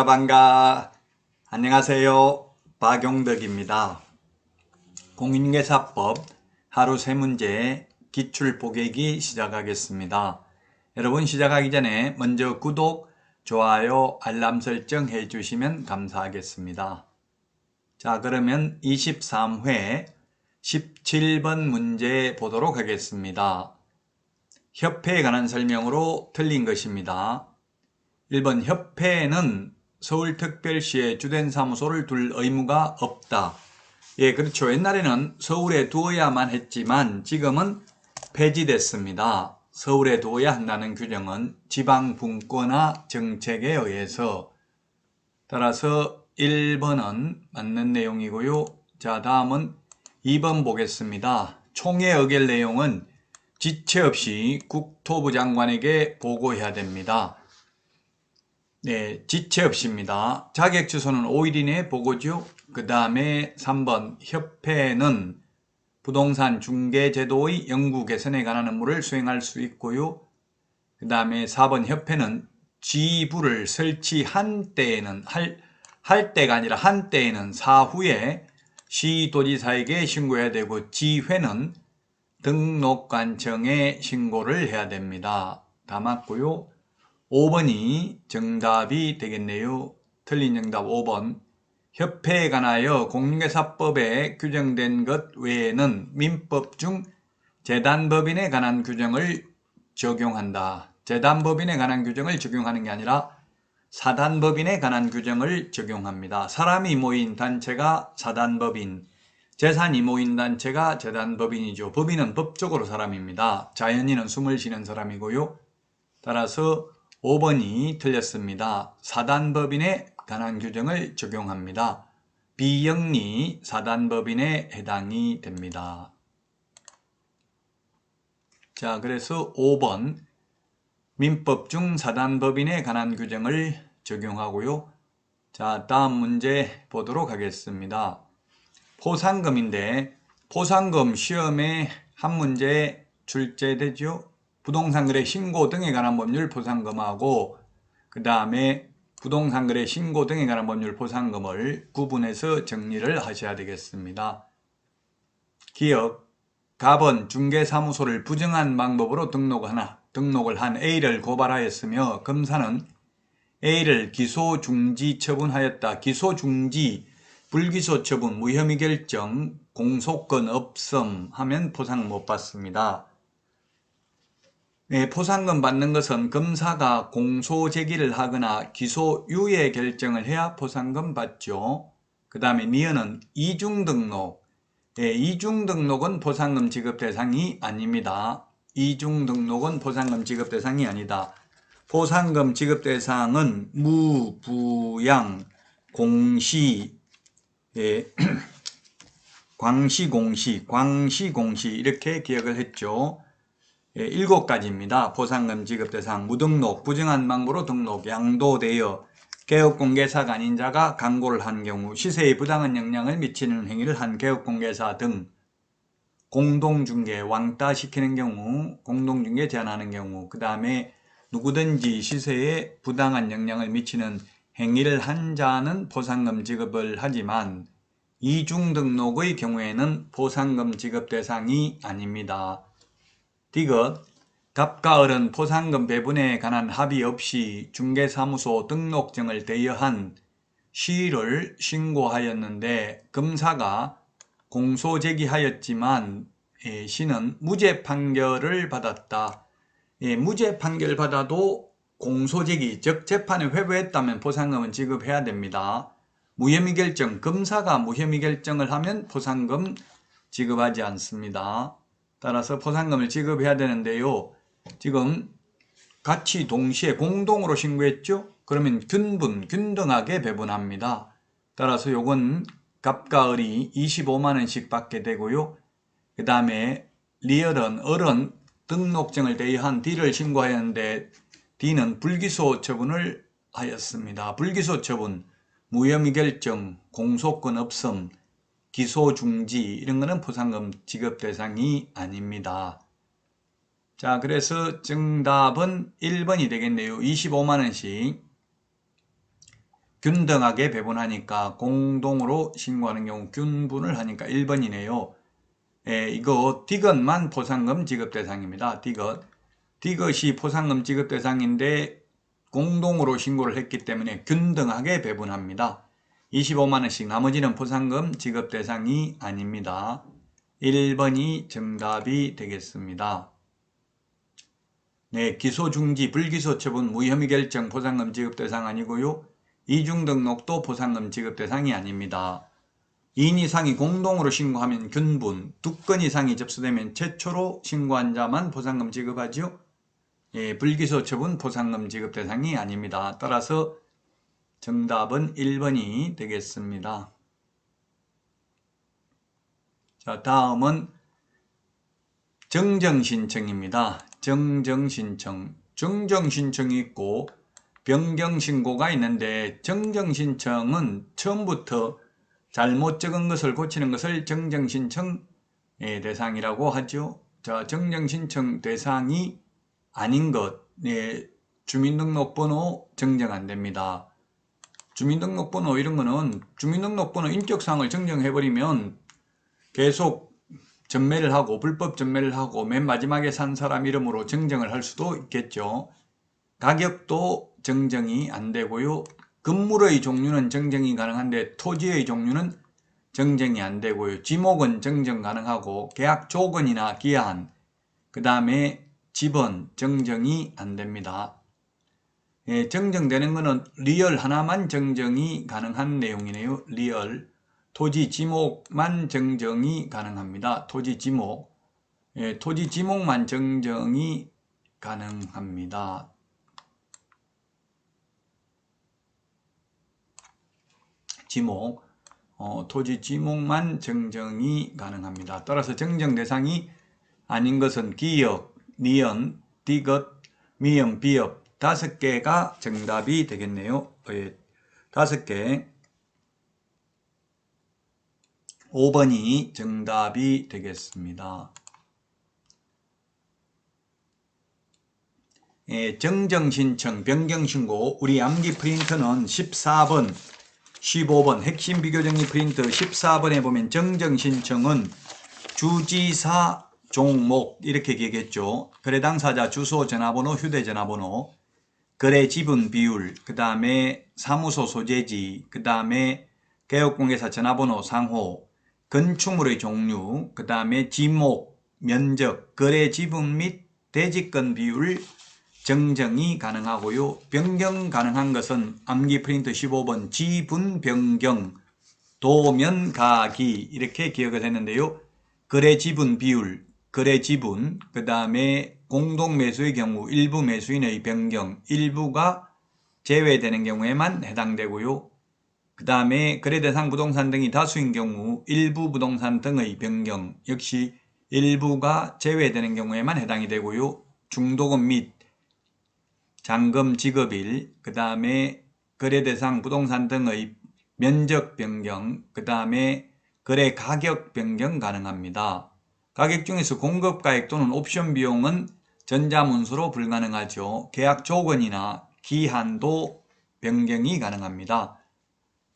반가. 안녕하세요. 박용덕입니다. 공인중개사법 하루 3문제 기출 보객이 시작하겠습니다. 여러분 시작하기 전에 먼저 구독, 좋아요, 알람 설정 해주시면 감사하겠습니다. 자, 그러면 23회 17번 문제 보도록 하겠습니다. 협회에 관한 설명으로 틀린 것입니다. 1번 협회는 서울특별시에 주된 사무소를 둘 의무가 없다. 예, 그렇죠. 옛날에는 서울에 두어야만 했지만 지금은 폐지됐습니다. 서울에 두어야 한다는 규정은 지방분권화 정책에 의해서. 따라서 1번은 맞는 내용이고요. 자, 다음은 2번 보겠습니다. 총회 의결 내용은 지체 없이 국토부 장관에게 보고해야 됩니다. 네, 지체 없이입니다. 자격 주소는 5일 이내에 보고죠. 그 다음에 3번 협회는 부동산 중개제도의 영구 개선에 관한 업무를 수행할 수 있고요. 그 다음에 4번 협회는 지부를 설치한 때에는 할 때가 아니라 한 때에는 사후에 시도지사에게 신고해야 되고 지회는 등록관청에 신고를 해야 됩니다. 다 맞고요. 5번이 정답이 되겠네요. 틀린 정답 5번. 협회에 관하여 공인중개사법에 규정된 것 외에는 민법 중 재단법인에 관한 규정을 적용한다. 재단법인에 관한 규정을 적용하는 게 아니라 사단법인에 관한 규정을 적용합니다. 사람이 모인 단체가 사단법인, 재산이 모인 단체가 재단법인이죠. 법인은 법적으로 사람입니다. 자연인은 숨을 쉬는 사람이고요. 따라서 5번이 틀렸습니다. 사단법인에 관한 규정을 적용합니다. 비영리 사단법인에 해당이 됩니다. 자, 그래서 5번 민법 중 사단법인에 관한 규정을 적용하고요. 자, 다음 문제 보도록 하겠습니다. 포상금인데 포상금 시험에 한 문제 출제되죠. 부동산 거래 신고 등에 관한 법률 포상금하고 그 다음에 부동산 거래 신고 등에 관한 법률 포상금을 구분해서 정리를 하셔야 되겠습니다. 기억, 갑은 중개사무소를 부정한 방법으로 등록을 한 A를 고발하였으며 검사는 A를 기소중지 처분하였다. 기소중지, 불기소 처분, 무혐의 결정, 공소권 없음 하면 포상 못 받습니다. 네, 포상금 받는 것은 검사가 공소 제기를 하거나 기소유예 결정을 해야 포상금 받죠. 그 다음에 니은은 이중등록. 네, 이중등록은 포상금 지급 대상이 아닙니다. 이중등록은 포상금 지급 대상이 아니다. 포상금 지급 대상은 무, 부양, 공시, 예, 광시공시 이렇게 기억을 했죠. 7가지입니다. 포상금 지급 대상, 무등록, 부정한 방법으로 등록, 양도되어, 개업공개사가 아닌 자가 광고를 한 경우, 시세에 부당한 영향을 미치는 행위를 한 개업공개사 등, 공동중개, 왕따시키는 경우, 공동중개 제한하는 경우, 그 다음에 누구든지 시세에 부당한 영향을 미치는 행위를 한 자는 포상금 지급을 하지만 이중등록의 경우에는 포상금 지급 대상이 아닙니다. 디귿, 갑과 을은 포상금 배분에 관한 합의 없이 중개사무소 등록증을 대여한 시를 신고하였는데 검사가 공소 제기하였지만 시는 무죄 판결을 받았다. 무죄 판결을 받아도 공소 제기, 즉 재판에 회부했다면 포상금은 지급해야 됩니다. 무혐의 결정, 검사가 무혐의 결정을 하면 포상금 지급하지 않습니다. 따라서 포상금을 지급해야 되는데요. 지금 같이 동시에 공동으로 신고했죠? 그러면 균등하게 배분합니다. 따라서 요건 갑과 을이 25만원씩 받게 되고요. 그 다음에 을은 등록증을 대여한 D를 신고하였는데 D는 불기소 처분을 하였습니다. 불기소 처분, 무혐의 결정, 공소권 없음, 기소 중지 이런 거는 포상금 지급 대상이 아닙니다. 자, 그래서 정답은 1번이 되겠네요. 25만원씩 균등하게 배분하니까 공동으로 신고하는 경우 균분을 하니까 1번이네요. 이거 디귿만 포상금 지급 대상입니다. 디귿이 포상금 지급 대상인데 공동으로 신고를 했기 때문에 균등하게 배분합니다. 25만원씩 나머지는 포상금 지급 대상이 아닙니다. 1번이 정답이 되겠습니다. 네, 기소중지, 불기소 처분, 무혐의 결정 포상금 지급 대상 아니고요. 이중등록도 포상금 지급 대상이 아닙니다. 2인 이상이 공동으로 신고하면 균분, 2건 이상이 접수되면 최초로 신고한 자만 포상금 지급하죠. 불기소 처분 포상금 지급 대상이 아닙니다. 따라서 정답은 1번이 되겠습니다. 자, 다음은 정정신청입니다. 정정신청. 정정신청이 있고 변경신고가 있는데 정정신청은 처음부터 잘못 적은 것을 고치는 것을 정정신청 대상이라고 하죠. 자, 정정신청 대상이 아닌 것, 주민등록번호 정정 안 됩니다. 주민등록번호 이런 거는 주민등록번호 인적사항을 정정해버리면 계속 전매를 하고 불법 전매를 하고 맨 마지막에 산 사람 이름으로 정정을 할 수도 있겠죠. 가격도 정정이 안 되고요. 건물의 종류는 정정이 가능한데 토지의 종류는 정정이 안 되고요. 지목은 정정 가능하고 계약 조건이나 기한, 그 다음에 집은 정정이 안 됩니다. 정정되는 것은 리얼 하나만 정정이 가능한 내용이네요. 리얼. 토지 지목만 정정이 가능합니다. 토지 지목. 토지 지목만 정정이 가능합니다. 지목. 토지 지목만 정정이 가능합니다. 따라서 정정 대상이 아닌 것은 기역, 니은, 디귿, 미음, 비읍 5개가 정답이 되겠네요. 5개. 5번이 정답이 되겠습니다. 정정신청, 변경신고, 우리 암기 프린터는 14번, 15번, 핵심 비교정리 프린터 14번에 보면 정정신청은 주지사, 종목 이렇게 기억했죠. 거래 당사자 주소, 전화번호, 휴대전화번호, 거래 지분 비율, 그 다음에 사무소 소재지, 그 다음에 개업공개사 전화번호 상호, 건축물의 종류, 그 다음에 지목, 면적, 거래 지분 및 대지권 비율 정정이 가능하고요. 변경 가능한 것은 암기 프린트 15번 지분 변경, 도면 가기 이렇게 기억을 했는데요. 거래 지분 비율, 거래 지분, 그 다음에 공동매수의 경우 일부 매수인의 변경, 일부가 제외되는 경우에만 해당되고요. 그 다음에 거래대상 부동산 등이 다수인 경우 일부 부동산 등의 변경 역시 일부가 제외되는 경우에만 해당이 되고요. 중도금 및 잔금 지급일, 그 다음에 거래대상 부동산 등의 면적 변경, 그 다음에 거래 가격 변경 가능합니다. 가격 중에서 공급가액 또는 옵션 비용은 전자문서로 불가능하죠. 계약 조건이나 기한도 변경이 가능합니다.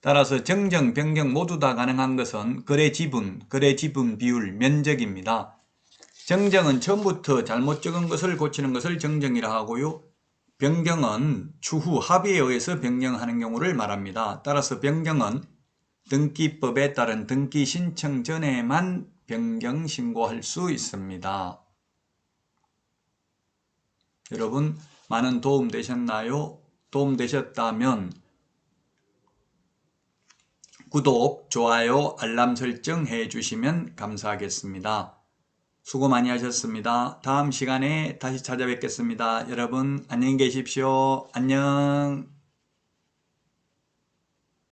따라서 정정, 변경 모두 다 가능한 것은 거래 지분 비율, 면적입니다. 정정은 처음부터 잘못 적은 것을 고치는 것을 정정이라 하고요. 변경은 추후 합의에 의해서 변경하는 경우를 말합니다. 따라서 변경은 등기법에 따른 등기 신청 전에만 변경 신고할 수 있습니다. 여러분 많은 도움 되셨나요? 도움 되셨다면 구독, 좋아요, 알람 설정 해주시면 감사하겠습니다. 수고 많이 하셨습니다. 다음 시간에 다시 찾아뵙겠습니다. 여러분 안녕히 계십시오. 안녕.